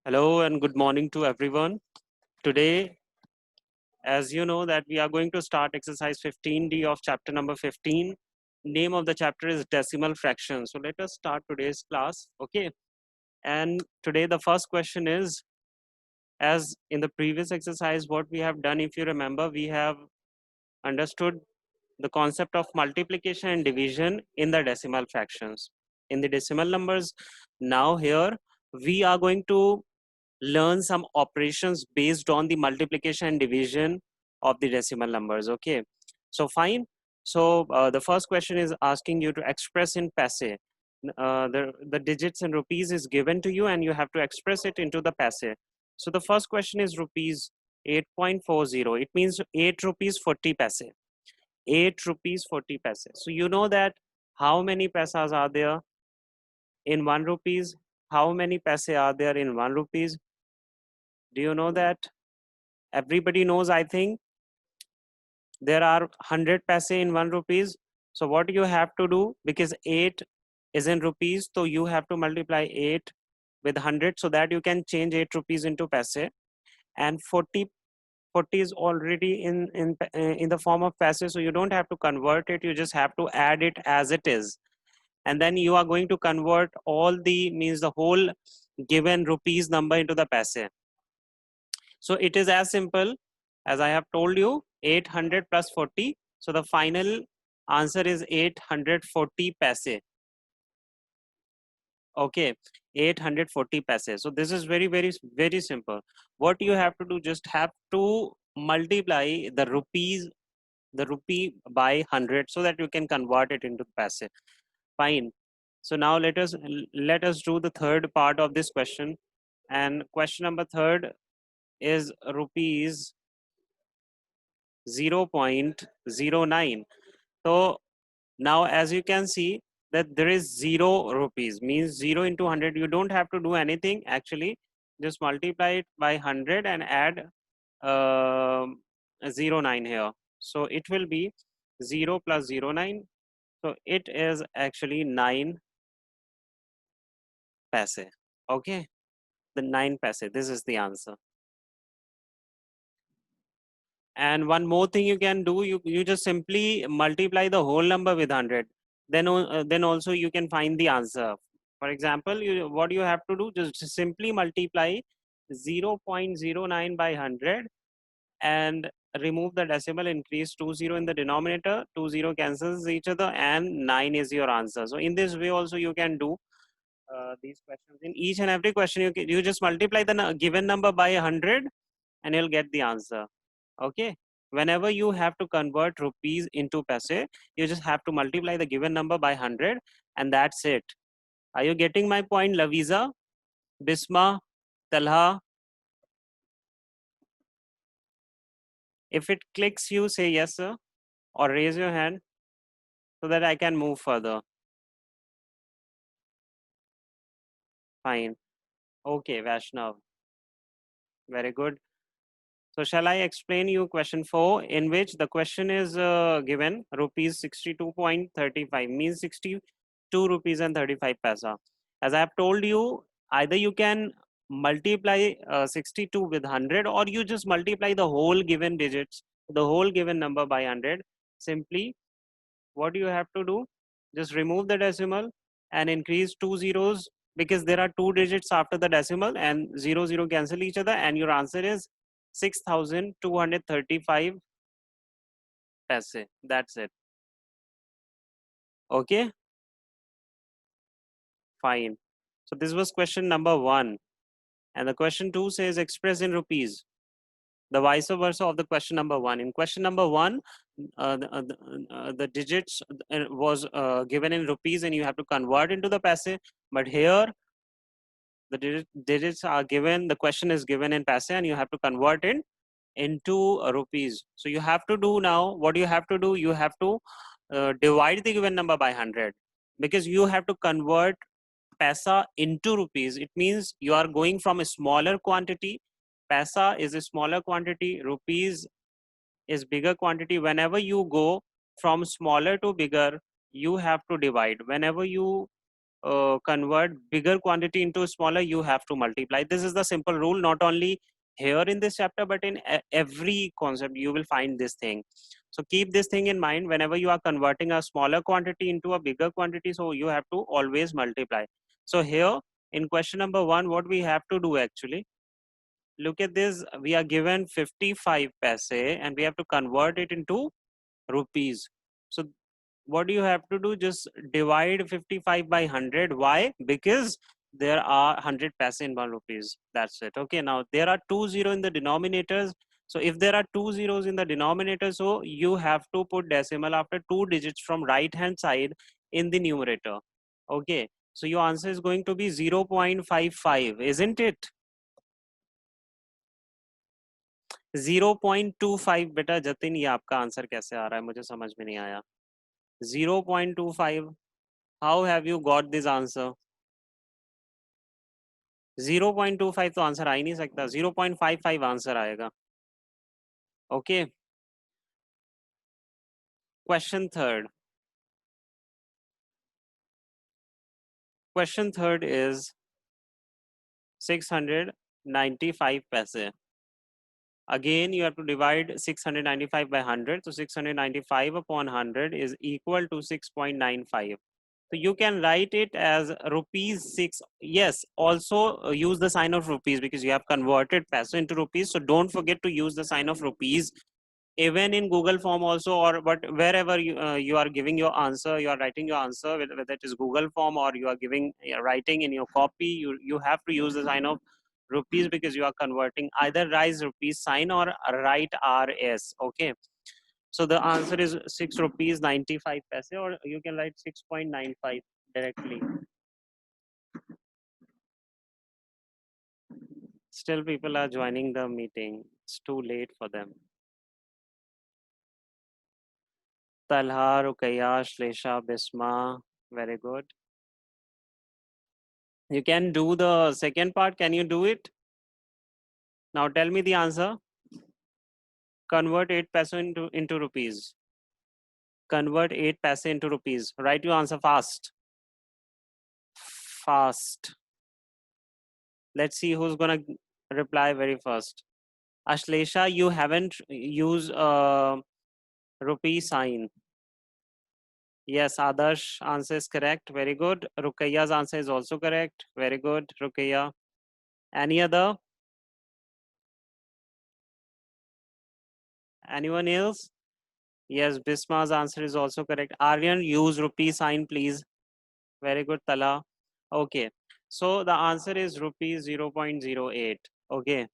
Hello and good morning to everyone. Today, as you know, that we are going to start exercise 15D of chapter number 15. Name of the chapter is decimal fraction. So let us start today's class. Okay. And today the first question is, as in the previous exercise, what we have done, if you remember, we have understood the concept of multiplication and division in the decimal fractions. In the decimal numbers, now here we are going to learn some operations based on the multiplication and division of the decimal numbers. Okay, so fine. So the first question is asking you to express in paise. The digits in rupees is given to you and you have to express it into the paise. So the first question is rupees 8.40. It means 8 rupees 40 paise. 8 rupees 40 paise. So you know that how many paisas are there in 1 rupees? How many paise are there in 1 rupees? Do you know that? Everybody knows, I think. There are 100 paise in 1 rupees. So what you have to do, because 8 is in rupees, so you have to multiply 8 with 100 so that you can change 8 rupees into paise. And 40 is already in the form of paise, so you don't have to convert it, you just have to add it as it is. And then you are going to convert all the, means the whole given rupees number into the paise. So it is as simple as I have told you, 800 plus 40. So the final answer is 840 paise. Okay, 840 paise. So this is very, very, very simple. What you have to do, just have to multiply the rupee by 100 so that you can convert it into paise. Fine. So now let us do the third part of this question. And question number third is rupees 0.09. So now as you can see that there is 0 rupees, means 0 into 100. You don't have to do anything actually, just multiply it by 100 and add um 09 here. So it will be 0 plus 09. So it is actually 9 paise. Okay, the 9 paise, this is the answer. And one more thing you can do, you just simply multiply the whole number with 100. Then also you can find the answer. For example, what you have to do, just simply multiply 0.09 by 100 and remove the decimal, increase 20 in the denominator, 20 cancels each other, and 9 is your answer. So in this way also you can do these questions. In each and every question, you just multiply the given number by 100 and you'll get the answer. Okay, whenever you have to convert rupees into paise, you just have to multiply the given number by 100 and that's it. Are you getting my point, Lavisa, Bisma, Talha? If it clicks, you say yes sir or raise your hand so that I can move further. Fine. Okay, Vaishnav, very good. So shall I explain you question 4, in which the question is given rupees 62.35, means 62 rupees and 35 paisa. As I have told you, either you can multiply 62 with 100 or you just multiply the whole given digits, the whole given number by 100. Simply, what you have to do, just remove the decimal and increase 2 zeros, because there are 2 digits after the decimal and 0 cancel each other, and your answer is 6235 paise. That's it. Okay, fine. So this was question number 1, and the question 2 says express in rupees. The vice versa of the question number 1. In question number 1, the digits was given in rupees and you have to convert into the paise. But here the digits are given, the question is given in paise and you have to convert it into rupees. So you have to do, now what you have to do, you have to divide the given number by 100, because you have to convert paisa into rupees. It means you are going from a smaller quantity. Paisa is a smaller quantity, rupees is bigger quantity. Whenever you go from smaller to bigger, you have to divide. Whenever you convert bigger quantity into smaller, you have to multiply. This is the simple rule, not only here in this chapter, but in every concept you will find this thing. So keep this thing in mind whenever you are converting a smaller quantity into a bigger quantity, so you have to always multiply. So here in question number 1, what we have to do actually, look at this, we are given 55 paise and we have to convert it into rupees. So what do you have to do? Just divide 55 by 100. Why? Because there are 100 paise in 1 rupees. That's it. Okay, now there are 2 0 in the denominators. So if there are 2 zeros in the denominator, so you have to put decimal after 2 digits from right hand side in the numerator. Okay, so your answer is going to be 0.55, isn't it? 0.25 बेटा जतिन, ये आपका answer कैसे आ रहा है, मुझे समझ में नहीं आया. 0.25, how have you got this answer? 0.25 तो आंसर आ ही नहीं सकता, 0.55 आंसर आएगा. Okay, question third. Question third is 695 पैसे. Again, you have to divide 695 by 100. So 695 upon 100 is equal to 6.95. So you can write it as rupees 6. Yes, also use the sign of rupees because you have converted peso into rupees. So don't forget to use the sign of rupees even in Google form also, or but wherever you are giving your answer, you are writing your answer, whether it is Google form or you are giving writing in your copy, you have to use the sign of rupees because you are converting, either rise rupees sign or write rs. Okay, so the answer is 6 rupees 95 paise, or you can write 6.95 directly. Still people are joining the meeting, it's too late for them. Talha, Ruqayya, Shlesha, Bisma, very good. You can do the second part. Can you do it? Now tell me the answer. Convert 8 paise into rupees. Convert 8 paise into rupees. Write your answer fast. Fast. Let's see who's gonna reply very first. Ashlesha, you haven't used rupee sign. Yes, Adarsh answer is correct. Very good. Ruqayya's answer is also correct. Very good, Ruqayya. Any other? Anyone else? Yes, Bisma's answer is also correct. Aryan, use rupee sign, please. Very good, Tala. Okay, so the answer is rupees 0.08. Okay,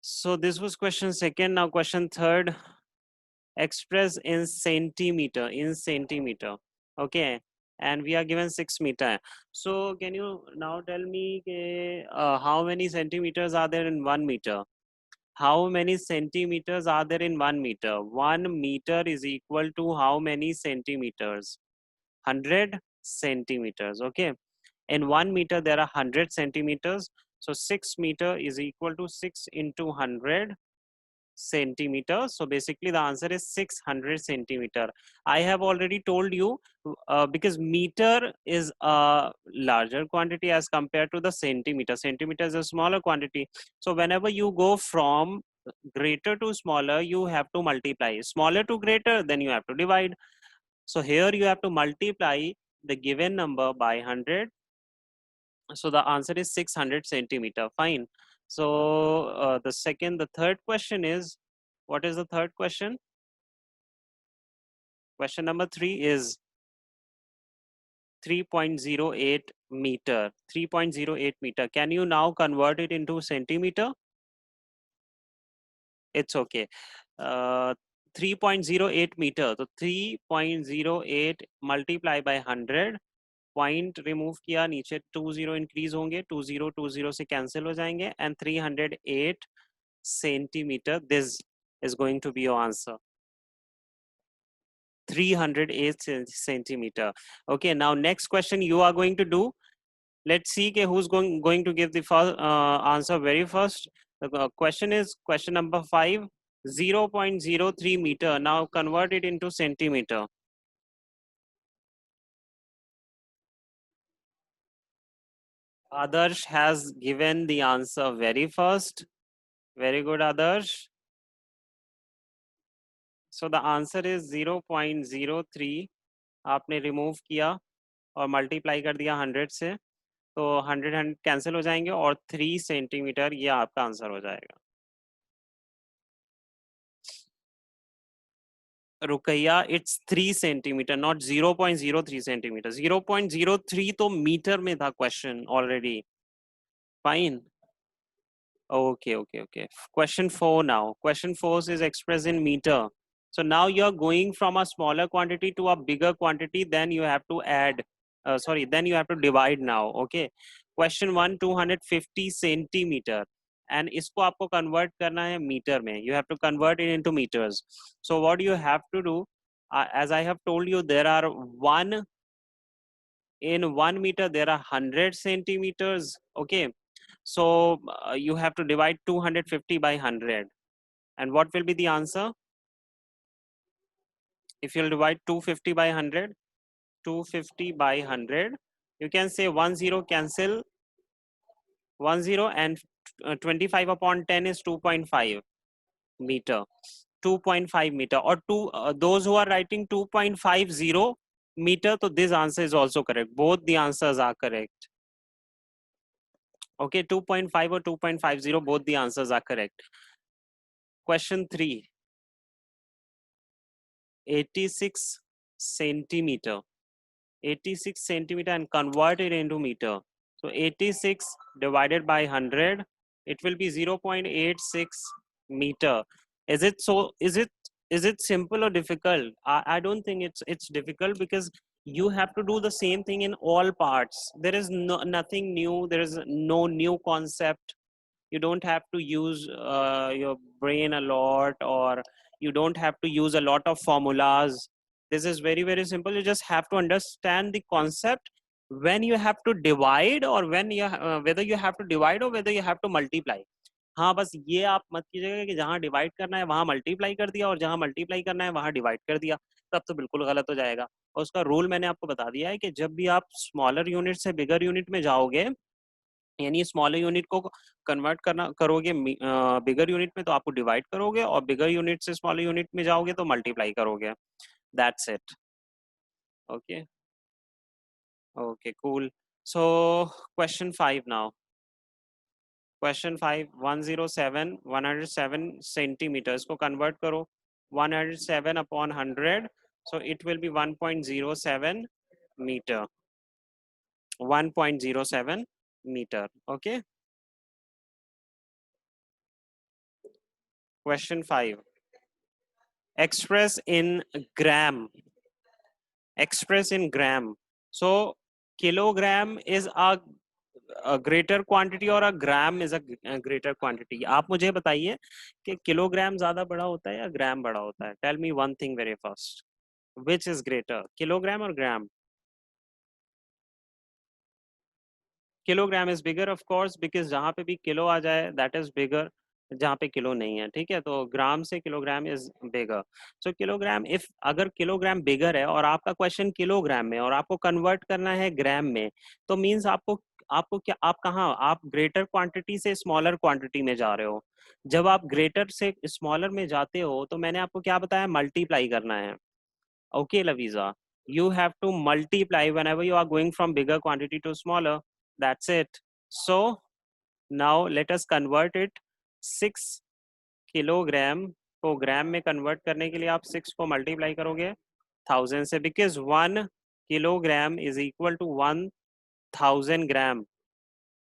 so this was question second. Now question third. Express in centimeter. In centimeter. Okay, and we are given 6 meter. So can you now tell me how many centimeters are there in 1 meter? How many centimeters are there in 1 meter? 1 meter is equal to how many centimeters? 100 centimeters. Okay, in 1 meter there are 100 centimeters. So 6 meter is equal to 6 into 100 centimeters. So basically the answer is 600 centimeter. I have already told you because meter is a larger quantity as compared to the centimeter. Centimeter is a smaller quantity. So whenever you go from greater to smaller, you have to multiply. Smaller to greater, then you have to divide. So here you have to multiply the given number by 100. So the answer is 600 centimeter. Fine. So the third question is, what is the third question? Question number 3 is 3.08 meter. 3.08 meter. Can you now convert it into centimeter? It's okay. 3.08 meter. So 3.08 multiply by 100. Point remove किया, नीचे 20 increase होंगे, 20 से cancel हो जाएंगे, and 308 centimetre. This is going to be your answer. 308 centimeter. Okay, now next question you are going to do. Let's see who's going to give the first answer very first. The question is question number 5. 0.03 meter. Now convert it into centimeter. Adarsh has given the answer very first. Very good, Adarsh. So the answer is 0.03. आपने remove किया और multiply कर दिया 100 से, तो 100 cancel हो जाएंगे और 3 सेंटीमीटर ये आपका आंसर हो जाएगा. Rukaiya, it's 3 centimetre, not 0.03 centimetre. 0.03 तो मीटर में था question already. Fine. Okay. Question 4 now. Question 4 is expressed in meter. So now you are going from a smaller quantity to a bigger quantity, then you have to add, then you have to divide now. Okay. Question 1, 250 centimeter. And इसको आपको convert करना है meter में. You have to convert it into meters. So what you have to do, as I have told you, there are in 1 meter, there are 100 centimeters. Okay. So you have to divide 250 by 100. And what will be the answer? If you'll divide 250 by 100, 250 by 100, you can say 10 cancel 10 and 25 upon 10 is 2.5 meter. 2.5 meter or those who are writing 2.50 meter, so this answer is also correct. Both the answers are correct. Okay, 2.5 or 2.50, both the answers are correct. Question 3. 86 centimeter. 86 centimeter and convert it into meter. So 86 divided by 100, it will be 0.86 meter. Is it simple or difficult? I don't think it's difficult, because you have to do the same thing in all parts. There is nothing new. There is no new concept. You don't have to use your brain a lot, or you don't have to use a lot of formulas. This is very simple. You just have to understand the concept when you have to divide, or when you whether you have to divide or whether you have to multiply. हाँ, बस ये आप मत कीजिएगा कि जहाँ divide करना है वहाँ मल्टीप्लाई कर दिया और जहाँ मल्टीप्लाई करना है वहाँ डिवाइड कर दिया. तब तो बिल्कुल गलत हो जाएगा. और उसका रूल मैंने आपको बता दिया है कि जब भी आप स्मॉलर यूनिट से बिगर यूनिट में जाओगे, यानी स्मॉलर यूनिट को कन्वर्ट करना करोगे बिगर यूनिट में, तो आपको डिवाइड करोगे, और बिगर यूनिट से स्मॉलर यूनिट में जाओगे तो मल्टीप्लाई करोगे. That's it. Okay. Okay, cool. So question 5 now. Question 5, 107 107 centimetres को कन्वर्ट करो. 107 upon 100, so it will be 1.07 meter. 1.07 meter. Okay. Question 5. Express in gram. Express in gram. So kilogram is a greater quantity or a gram is a greater quantity. आप मुझे बताइए कि kilogram ज्यादा बड़ा होता है या ग्राम बड़ा होता है. Tell me one thing very first. Which is greater, kilogram or gram? Kilogram is bigger of course, because जहाँ पे भी किलो आ जाए दैट इज बिगर, जहाँ पे किलो नहीं है. ठीक है, तो ग्राम से kilogram is bigger. So kilogram, if अगर किलोग्राम बिगर है और आपका क्वेश्चन किलोग्राम में और आपको कन्वर्ट करना है ग्राम में, तो मीन्स आपको आपको क्या, आप कहाँ, आप ग्रेटर क्वांटिटी से स्मॉलर क्वांटिटी में जा रहे हो. जब आप ग्रेटर से स्मॉलर में जाते हो तो मैंने आपको क्या बताया, मल्टीप्लाई करना है. Okay, Lavisa, you have to multiply whenever you are going from bigger quantity to smaller. That's it. So now let us convert it. 6 kilogram को ग्राम में कन्वर्ट करने के लिए आप 6 को मल्टीप्लाई करोगे 1000 से, because 1 kilogram is equal to 1000 gram.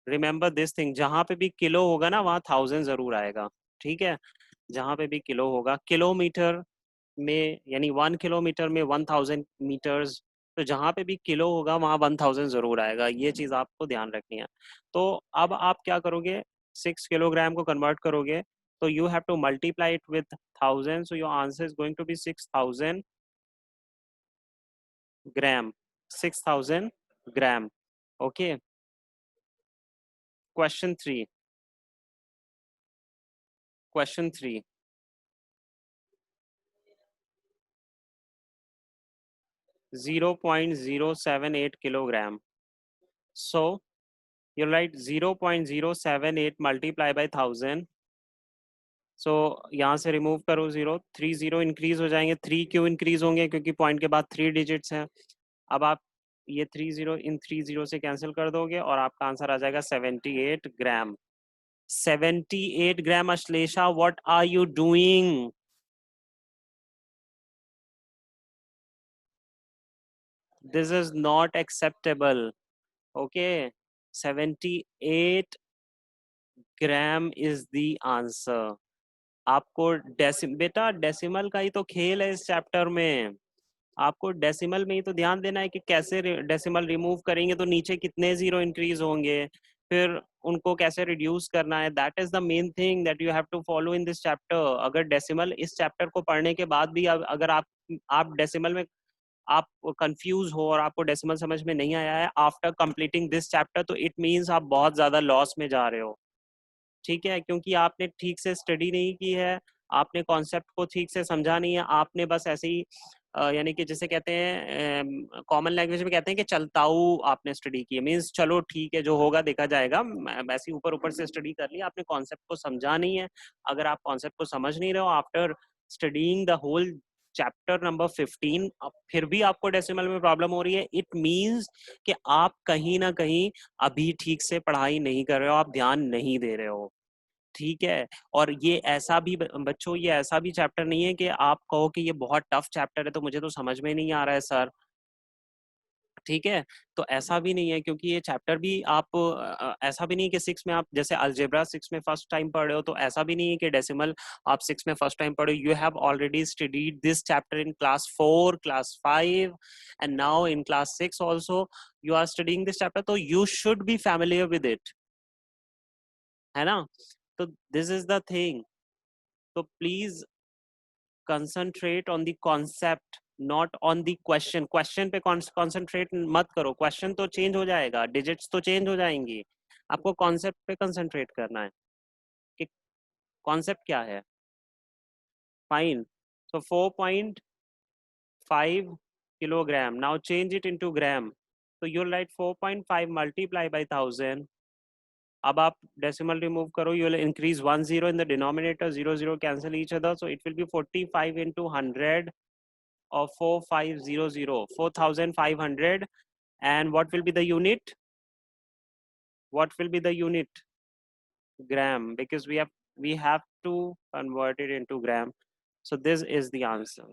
Remember this thing, जहां पे भी किलो होगा ना वहां 1000 जरूर आएगा. ठीक है, जहां पे भी किलो होगा. किलोमीटर में, यानी 1 किलोमीटर में 1000 मीटर्स, तो जहाँ पे भी किलो होगा वहाँ 1000 जरूर आएगा. ये चीज़ आपको ध्यान रखनी है. तो अब आप क्या करोगे, 6 किलोग्राम को कन्वर्ट करोगे, तो you have to multiply it with 1000, so your answer is going to be 6000 gram. 6000 gram. Okay. Question 3. Question 3. 0.078 kilogram. So you'll write 0.078 multiply by 1000. सो यहाँ से रिमूव करो 0, 3 0 इंक्रीज हो जाएंगे। 3 क्यों इंक्रीज होंगे? क्योंकि पॉइंट के बाद 3 डिजिट्स हैं। अब आप ये 3 0 इन 3 0 से कैंसिल कर दोगे और आपका आंसर आ जाएगा 78 gram. 78 gram. Ashlesha, what are you doing? This is not acceptable. Okay, 78 gram is the answer. आपको बेटा डेसिमल का ही तो खेल है इस चैप्टर में। आपको डेसिमल में ही तो ध्यान देना है कि कैसे डेसिमल रिमूव करेंगे तो नीचे कितने जीरो इंक्रीज होंगे, फिर उनको कैसे रिड्यूस करना है। That is the main thing that you have to follow in this chapter. अगर डेसिमल इस चैप्टर को पढ़ने के बाद भी अगर आप डेसिमल में आप कंफ्यूज हो और आपको डेसिमल समझ में नहीं आया है आफ्टर कंप्लीटिंग दिस चैप्टर, तो इट मीन्स आप बहुत ज्यादा लॉस में जा रहे हो। ठीक है, क्योंकि आपने ठीक से स्टडी नहीं की है, आपने कॉन्सेप्ट को ठीक से समझा नहीं है, आपने बस ऐसे ही यानी कि जिसे कहते हैं कॉमन लैंग्वेज में कहते हैं कि चलताऊ आपने स्टडी की है। मीन्स चलो ठीक है जो होगा देखा जाएगा, वैसे ऊपर ऊपर से स्टडी कर लिया, आपने कॉन्सेप्ट को समझा नहीं है। अगर आप कॉन्सेप्ट को समझ नहीं रहे हो after studying the whole chapter number 15, फिर भी आपको डेसिमल में प्रॉब्लम हो रही है, इट मीन्स कि आप कहीं ना कहीं अभी ठीक से पढ़ाई नहीं कर रहे हो, आप ध्यान नहीं दे रहे हो। ठीक है, और ये ऐसा भी बच्चों, ये ऐसा भी चैप्टर नहीं है कि आप कहो कि ये बहुत टफ चैप्टर है तो मुझे तो समझ में नहीं आ रहा है सर। ठीक है, तो ऐसा भी नहीं है, क्योंकि ये चैप्टर भी आप ऐसा भी नहीं है कि 6 में आप जैसे अलजेब्रा 6 में फर्स्ट टाइम पढ़ रहे हो, तो ऐसा भी नहीं है कि डेसिमल आप 6 में फर्स्ट टाइम पढ़े। You have already studied this chapter in class 4, class 5 and now in class 6 also you are studying this chapter, तो you should be familiar with it, है ना? तो दिस इज द थिंग। तो please concentrate on the concept, not on the question. Question पे concentrate मत करो, question तो change हो जाएगा, डिजिट्स तो चेंज हो जाएंगी। आपको कॉन्सेप्ट पे कंसंट्रेट करना है कि कॉन्सेप्ट क्या है। Fine, so 4.5 kilogram, now change it into gram. तो यू राइट 4.5 मल्टीप्लाई बाय 1000। अब आप डेसिमल रिमूव करो, you will increase 1 0 in the denominator, 0 0 cancel each other, so it will be 45 into 100 of 4500, 4500. And what will be the unit? What will be the unit? Gram, because we have to convert it into gram. So this is the answer.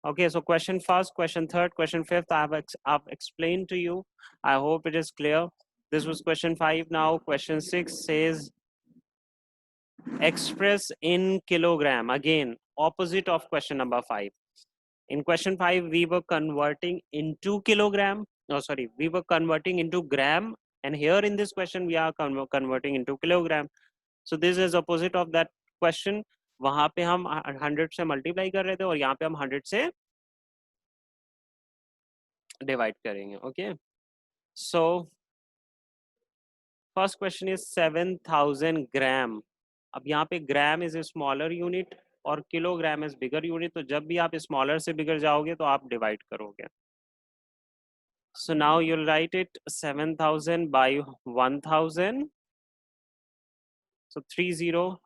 Okay, so question first, question third, question fifth, I've explained to you. I hope it is clear. This was question 5. Now question 6 says express in kilogram. Again, opposite of question number 5. In question 5, we were converting into kilogram. No, sorry, we were converting into gram. And here in this question, we are converting into kilogram. So this is opposite of that question. वहां पे हम 100 से multiply कर रहे थे और यहाँ पे हम 100 से डिवाइड करेंगे। Okay, so first question is 7000 ग्राम। अब यहाँ पे gram is a smaller unit और किलोग्राम इज बिगर यूनिट, तो जब भी आप स्मॉलर से बिगर जाओगे तो आप डिवाइड करोगे। So now you'll write it 7000 by 1000. So 3 0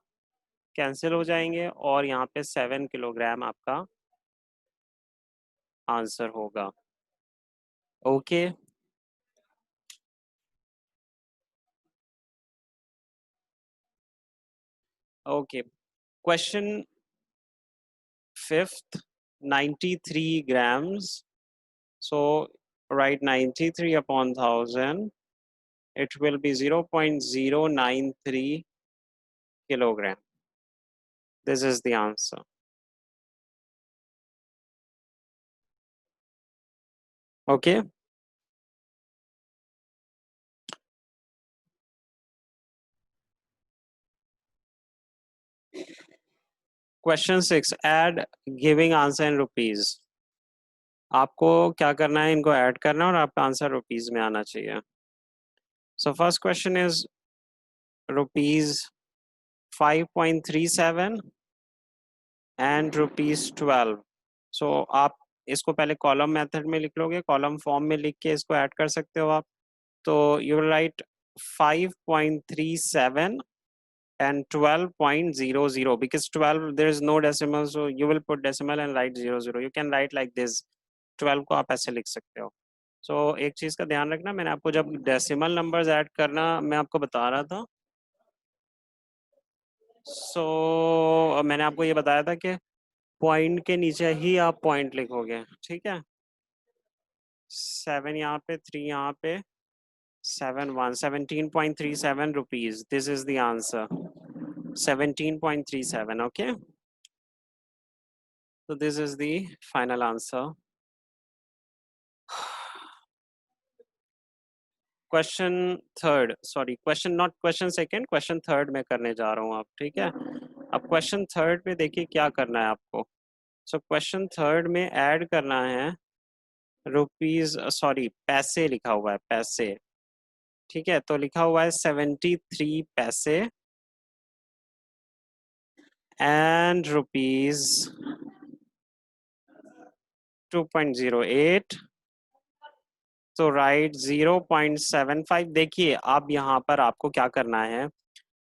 cancel हो जाएंगे और यहाँ पे 7 किलोग्राम आपका आंसर होगा। Okay, okay, question fifth, 93 grams. So write 93 upon 1000. It will be 0.093 kilogram. This is the answer. Okay. Question 6, add giving answer in rupees. आपको क्या करना है, इनको ऐड करना है और आपका आंसर रुपीज में आना चाहिए। So first question is rupees 5.37 and rupees 12। सो आप इसको पहले कॉलम मेथड में लिख लोगे, कॉलम फॉर्म में लिख के इसको ऐड कर सकते हो आप। So you will write 5.37 and 12.00 because 12 there is no decimal, so you will put decimal and write 00. You can write like this. 12 को आप ऐसे लिख सकते हो. So एक चीज का ध्यान रखना, मैंने आपको जब डेसिमल नंबर्स ऐड करना मैं आपको बता रहा था. So मैंने आपको ये बताया था कि पॉइंट के नीचे ही आप पॉइंट लिखोगे, ठीक है. 7 यहाँ पे, 3 यहाँ पे, 17.37 rupees. This is the answer. 17.37. Okay. So this is the final answer. Question third. Sorry. Question not question second. Question third में करने जा रहा हूँ आप, ठीक है. अब question third पे देखिए क्या करना है आपको. So question third में add करना है रुपीज, सॉरी पैसे लिखा हुआ है, पैसे, ठीक है. तो लिखा हुआ है 73 पैसे and rupees 2.08. तो राइट 0.75. देखिए अब यहाँ पर आपको क्या करना है,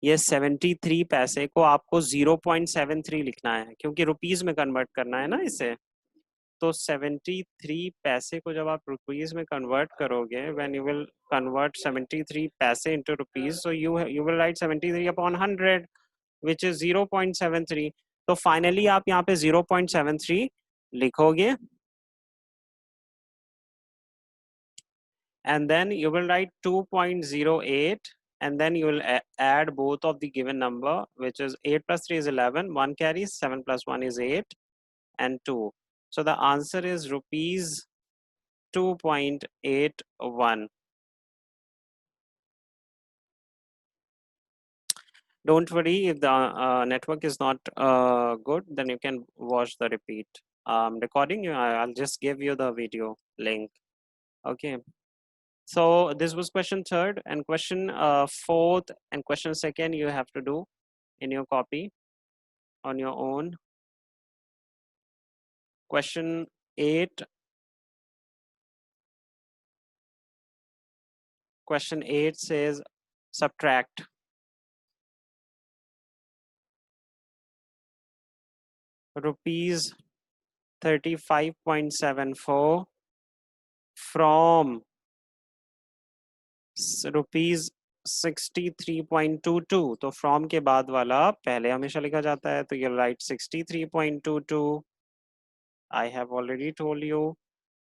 ये 73 पैसे को आपको 0.73 लिखना है क्योंकि रुपीज में कन्वर्ट करना है ना इसे. तो 73 पैसे को जब आप रुपीज में कन्वर्ट करोगे, व्हेन यू विल कन्वर्ट 73 पैसे into rupees, so you will write 73 upon 100 which is 0.73. तो फाइनली आप यहाँ पे 0.73 लिखोगे and then you will write 2.08 and then you will add both of the given number, which is 8 plus 3 is 11, 1 carries, 7 plus 1 is 8 and 2. So the answer is rupees 2.81. Don't worry, if the network is not good, then you can watch the repeat recording. I'll just give you the video link. Okay. So this was question third, and question fourth and question second you have to do in your copy on your own. Question 8. Question 8 says subtract rupees 35.74 from rupees 63.22. तो from के बाद वाला पहले हमेशा लिखा जाता है, तो you'll write 63.22. I have already told you.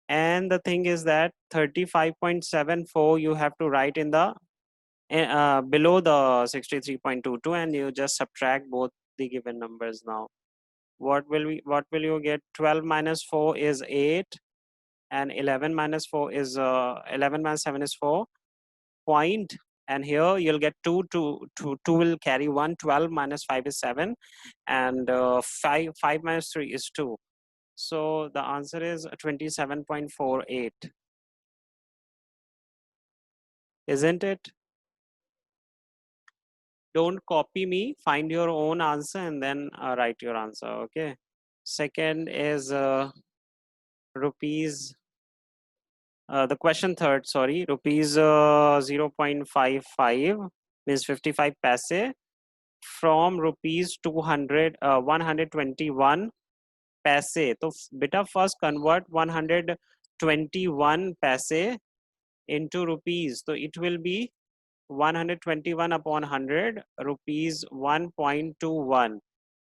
And the thing is that 35.74 you have to write in the below the 63.22 and you just subtract both the given numbers. Now what will you get? 12 minus 4 is 8 and 11 minus 4 is 11 minus 7 is 4 point, and here you'll get 2 will carry 1. 12 minus 5 is 7 and 5 minus 3 is 2. So the answer is 27.48. Isn't it? Don't copy me, find your own answer and then write your answer. Okay. Second is rupees, the question third, sorry, rupees 0.55 means 55 paise from rupees 121 paise. So beta first convert 121 paise into rupees. So it will be 121 upon 100 rupees 1.21.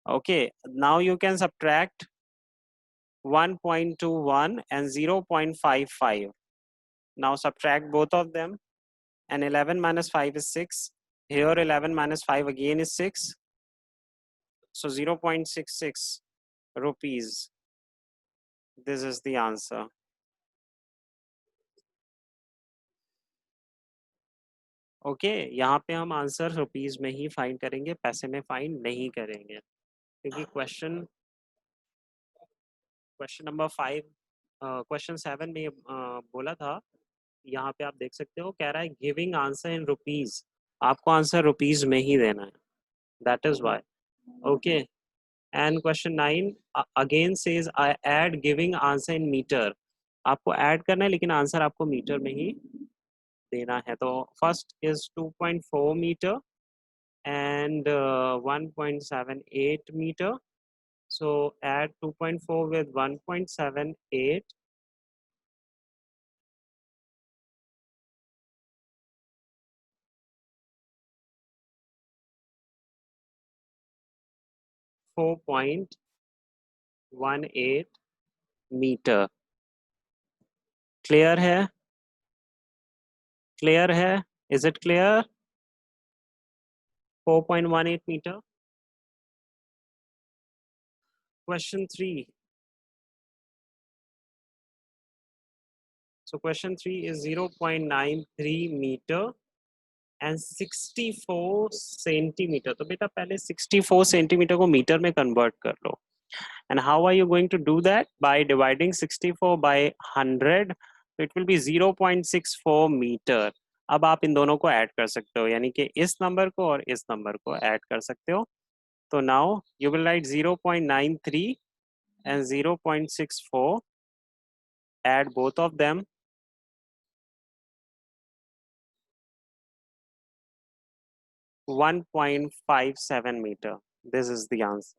Okay, now you can subtract 1.21 and 0.55. Now subtract both of them, and 11 minus 5 is 6. Here 11 minus 5 again is 6. So 0.66 rupees. This is the answer. Okay यहाँ पे हम answer rupees में ही find करेंगे, पैसे में find नहीं करेंगे क्योंकि क्वेश्चन नंबर 5 क्वेश्चन 7 में बोला था, यहाँ पे आप देख सकते हो कह रहा है गिविंग आंसर इन रुपीज, आपको आंसर रुपीज में ही देना है, that is why. Okay. And question 9 again says I add giving answer in metre, आपको ऐड करना है लेकिन आंसर आपको मीटर में ही देना है. तो first is 2.4 meter and 1.78 meter. So add 2.4 with 1.78. 4.18 meter. Clear है? Clear है? Is it clear? 4.18 meter. Question 3. So question 3 is 0.93 meter and 64 centimeter. तो बेटा पहले 64 centimeter को मीटर में convert कर लो. And how are you going to do that? By dividing 64 by 100. So it will be 0.64 meter. अब आप इन दोनों को ऐड कर सकते हो, यानी कि इस नंबर को और इस नंबर को ऐड कर सकते हो. तो now you will write 0.93 and 0.64. Add both of them. 1.57 meter. This is the answer.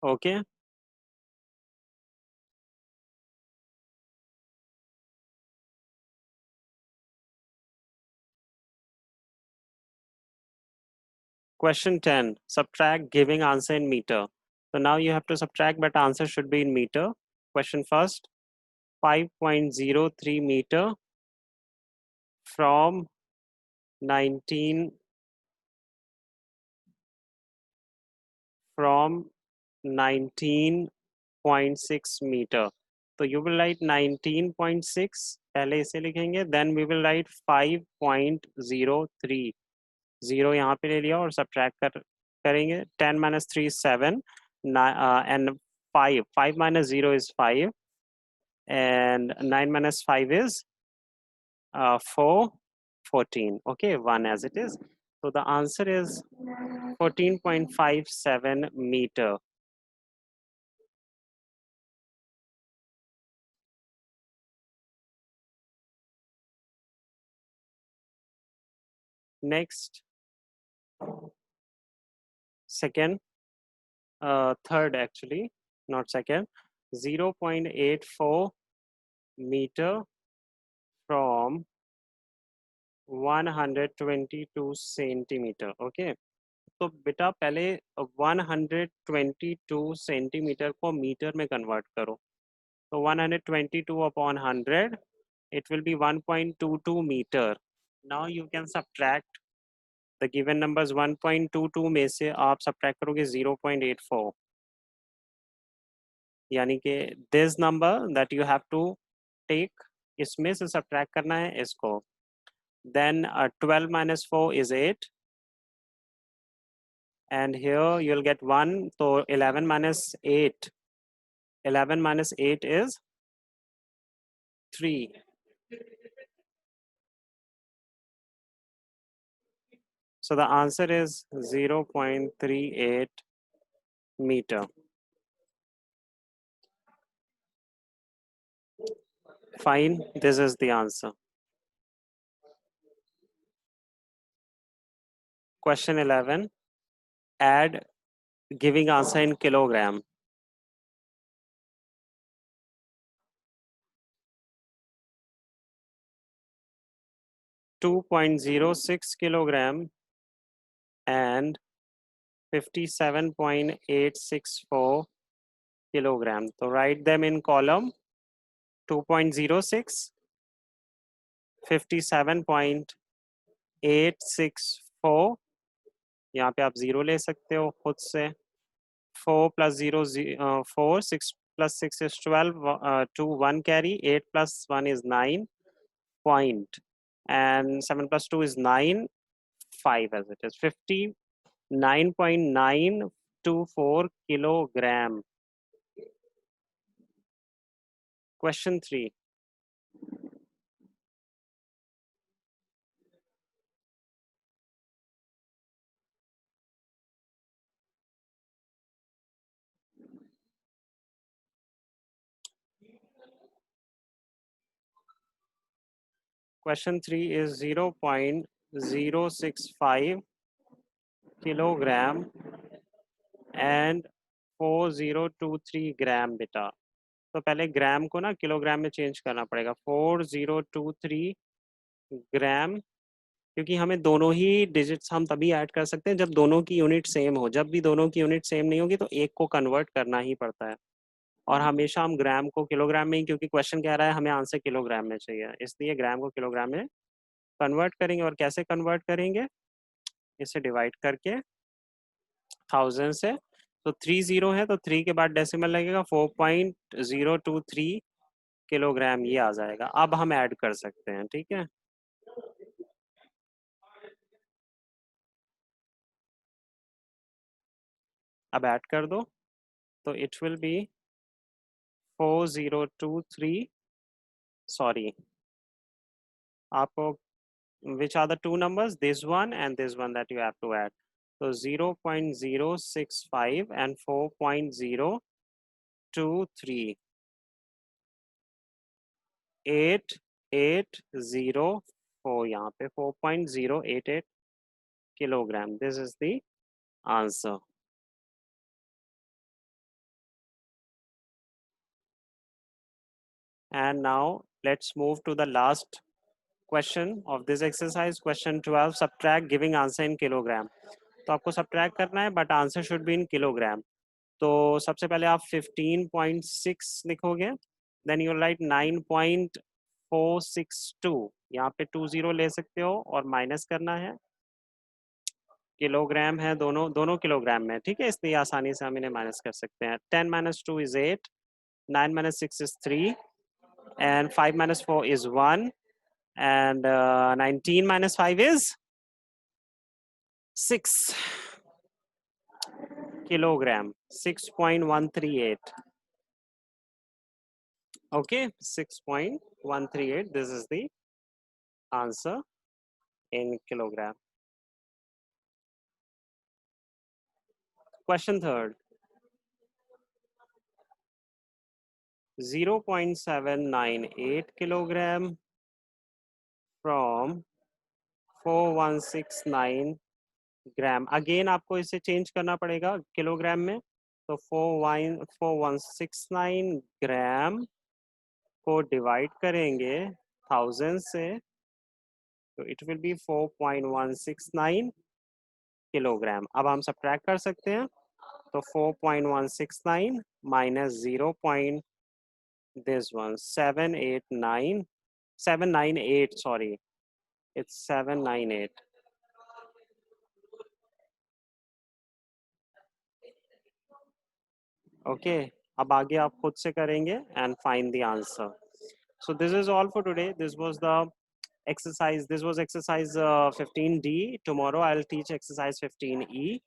Okay. Question 10. Subtract giving answer in meter. So now you have to subtract, but answer should be in meter. Question first. 5.03 meter from 19 from 19.6 meter. So you will write 19.6 पहले इसे लिखेंगे, then we will write 5.03. 0 यहाँ पे ले लिया और subtract करेंगे. 10 minus 3 is 7 and 5 minus 0 is 5 and 9 minus 5 is 4. 14. Okay, 1 as it is. So the answer is 14.57 meter. Next, third actually, not second, 0.84 meter from 122 centimeter. Okay. तो बेटा पहले 122 centimetre को मीटर में कन्वर्ट करो. तो 122 upon 100, it will be 1.22 meter. Now you can subtract the given numbers. 1.22 में से आप subtract करोगे 0.84, यानी कि this number that you have to take, इसमें से subtract करना है इसको. Then 12 minus 4 is 8. And here you'll get 1. So 11 minus 8. 11 minus 8 is 3. So the answer is 0.38 meter. Fine, this is the answer. Question 11. Add giving answer in kilogram. 2.06 kilogram and 57.864 kilogram. So write them in column. 2.06, 57.864. यहाँ पे आप 0 ले सकते हो खुद से. 4 plus 0, 4, 6 plus 6 is 12, 2, 1 carry, 8 plus 1 is 9 point, and 7 plus 2 is 9, 5 as it is, 59.924 kilogram. Question 3. Question 3 is 0.065 kilogram and 4023 ग्राम बेटा। तो पहले ग्राम को ना किलोग्राम में चेंज करना पड़ेगा। 4023 ग्राम, क्योंकि हमें दोनों ही डिजिट्स हम तभी ऐड कर सकते हैं जब दोनों की यूनिट सेम हो। जब भी दोनों की यूनिट सेम नहीं होगी तो एक को कन्वर्ट करना ही पड़ता है, और हमेशा हम ग्राम को किलोग्राम में ही, क्योंकि क्वेश्चन कह रहा है हमें आंसर किलोग्राम में चाहिए, इसलिए ग्राम को किलोग्राम में कन्वर्ट करेंगे। और कैसे कन्वर्ट करेंगे? इसे डिवाइड करके 1000 से। तो 30 है तो 3 के बाद डेसिमल लगेगा, 4.023 किलोग्राम ये आ जाएगा। अब हम ऐड कर सकते हैं, ठीक है। अब ऐड कर दो तो इट विल बी 4023, सॉरी आपको, which are the two numbers, this one and this one that you have to add. So 0.065 and 4.023, 8804, यहाँ पे 4.088 kilogram. This is the answer. And now let's move to the last question of this exercise, question 12, subtract giving answer in kilogram. तो आपको subtract करना है but answer should be in kilogram. तो सबसे पहले आप 15.6 लिखोगे, देन यू राइट 9.462, यहाँ पे 20 ले सकते हो और माइनस करना है। किलोग्राम है, दोनों दोनों किलोग्राम में, ठीक है, इसलिए आसानी से हम इन्हें माइनस कर सकते हैं। 10 minus 2 is 8, 9 minus 6 is 3, and 5 minus 4 is 1, and 19 minus 5 is 6 kilogram, 6.138. Okay, 6.138, this is the answer in kilogram. Question third, 0.798 kilogram from 4169 gram. Again आपको इसे चेंज करना पड़ेगा किलोग्राम में। तो 4169 ग्राम को डिवाइड करेंगे 1000 से, तो इट विल बी 4.169 किलोग्राम। अब हम सब्ट्रैक्ट कर सकते हैं, तो 4.169 minus 0. This one 798, sorry, it's 798. Okay, अब आगे आप खुद से करेंगे and find the answer. So this is all for today. This was the exercise. This was exercise 15D. Tomorrow I'll teach exercise 15E.